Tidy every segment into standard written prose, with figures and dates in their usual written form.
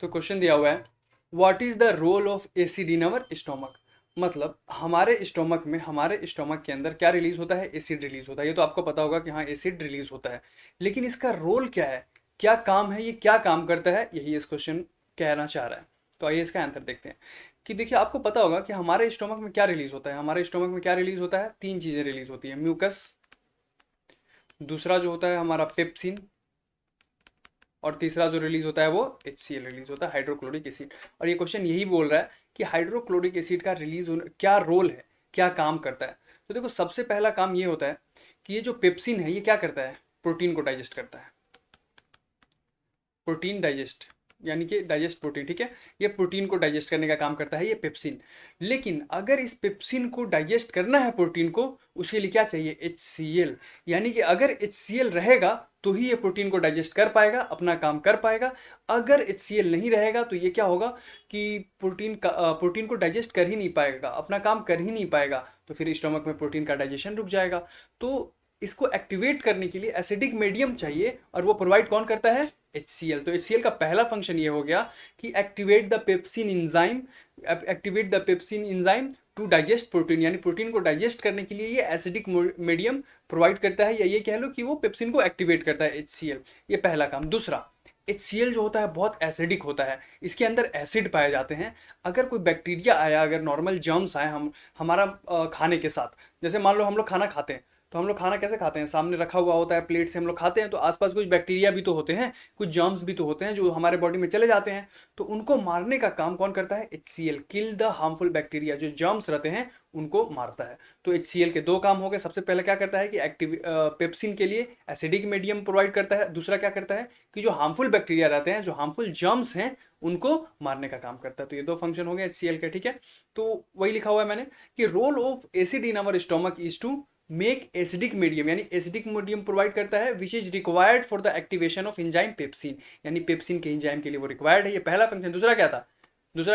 तो क्वेश्चन दिया हुआ है, what is the role of acid in our stomach. मतलब हमारे स्टोमक के अंदर क्या रिलीज होता है, एसिड रिलीज होता है। ये तो आपको पता होगा कि हाँ एसिड रिलीज होता है, लेकिन इसका रोल क्या है, क्या काम है, ये क्या काम करता है, यही इस क्वेश्चन कहना चाह रहा है। तो आइए इसका आंसर देखते हैं कि देखिए आपको पता होगा कि हमारे स्टोमक में क्या रिलीज होता है। हमारे स्टोमक में क्या रिलीज होता है, तीन चीजें रिलीज होती है, म्यूकस, दूसरा जो होता है हमारा पेप्सिन, और तीसरा जो रिलीज होता है वो HCl रिलीज होता है, हाइड्रोक्लोरिक एसिड। और ये क्वेश्चन यही बोल रहा है कि हाइड्रोक्लोरिक एसिड का रिलीज होने क्या रोल है, क्या काम करता है। तो देखो सबसे पहला काम ये होता है कि ये जो पेप्सिन है ये क्या करता है, प्रोटीन को डाइजेस्ट करता है। प्रोटीन डाइजेस्ट यानी कि डाइजेस्ट प्रोटीन, ठीक है, ये प्रोटीन को डाइजेस्ट करने का काम करता है ये पेप्सिन। लेकिन अगर इस पेप्सिन को डाइजेस्ट करना है प्रोटीन को, उसके लिए क्या चाहिए, HCl। यानी कि अगर HCl रहेगा तो ही ये प्रोटीन को डाइजेस्ट कर पाएगा, अपना काम कर पाएगा। अगर HCl नहीं रहेगा तो ये क्या होगा कि प्रोटीन को डाइजेस्ट कर ही नहीं पाएगा, अपना काम कर ही नहीं पाएगा, तो फिर स्टोमक में प्रोटीन का डाइजेशन रुक जाएगा। तो इसको एक्टिवेट करने के लिए एसिडिक मीडियम चाहिए, और वो प्रोवाइड कौन करता है, HCl। तो HCl का पहला फंक्शन ये हो गया कि activate the pepsin enzyme to digest protein, यानी प्रोटीन को डाइजेस्ट करने के लिए ये एसिडिक मीडियम प्रोवाइड करता है, या ये कह लो कि वो पेप्सिन को एक्टिवेट करता है, HCl। ये पहला काम। दूसरा, HCl जो होता है बहुत एसिडिक होता है, इसके अंदर एसिड पाए जाते हैं। अगर कोई बैक्टीरिया आया, अगर नॉर्मल जर्म्स आए हमारा खाने के साथ, जैसे मान लो हम लोग खाना खाते हैं, तो हम लोग खाना कैसे खाते हैं, सामने रखा हुआ होता है प्लेट से हम लोग खाते हैं, तो आसपास कुछ बैक्टीरिया भी तो होते हैं, कुछ जर्म्स भी तो होते हैं जो हमारे बॉडी में चले जाते हैं। तो उनको मारने का काम कौन करता है, HCl। Kill the harmful bacteria, जो जर्म्स रहते हैं उनको मारता है। तो HCl के दो काम हो गए। सबसे पहले क्या करता है कि पेप्सिन के लिए एसिडिक मीडियम प्रोवाइड करता है। दूसरा क्या करता है कि जो हार्मफुल बैक्टीरिया रहते हैं, जो हार्मफुल जर्म्स हैं, उनको मारने का काम करता है। तो ये दो फंक्शन हो गए HCl के, ठीक है। तो वही लिखा हुआ है मैंने कि role of acid in our stomach is to make acidic medium, यानी एसिडिक मीडियम प्रोवाइड करता है which is required for the activation of enzyme pepsin, यानी पेप्सिन के एंजाइम के लिए वो रिक्वायर्ड है। ये पहला फंक्शन। दूसरा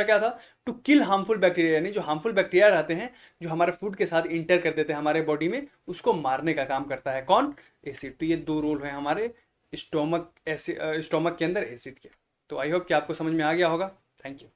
क्या था, टू किल हार्मफुल बैक्टीरिया, यानी जो हार्मफुल बैक्टीरिया रहते हैं जो हमारे फूड के साथ इंटर कर देते हैं हमारे बॉडी में, उसको मारने का काम करता है कौन, एसिड। तो ये दो रोल है हमारे स्टोमक के अंदर एसिड के। तो आई होप कि आपको समझ में आ गया होगा। Thank you.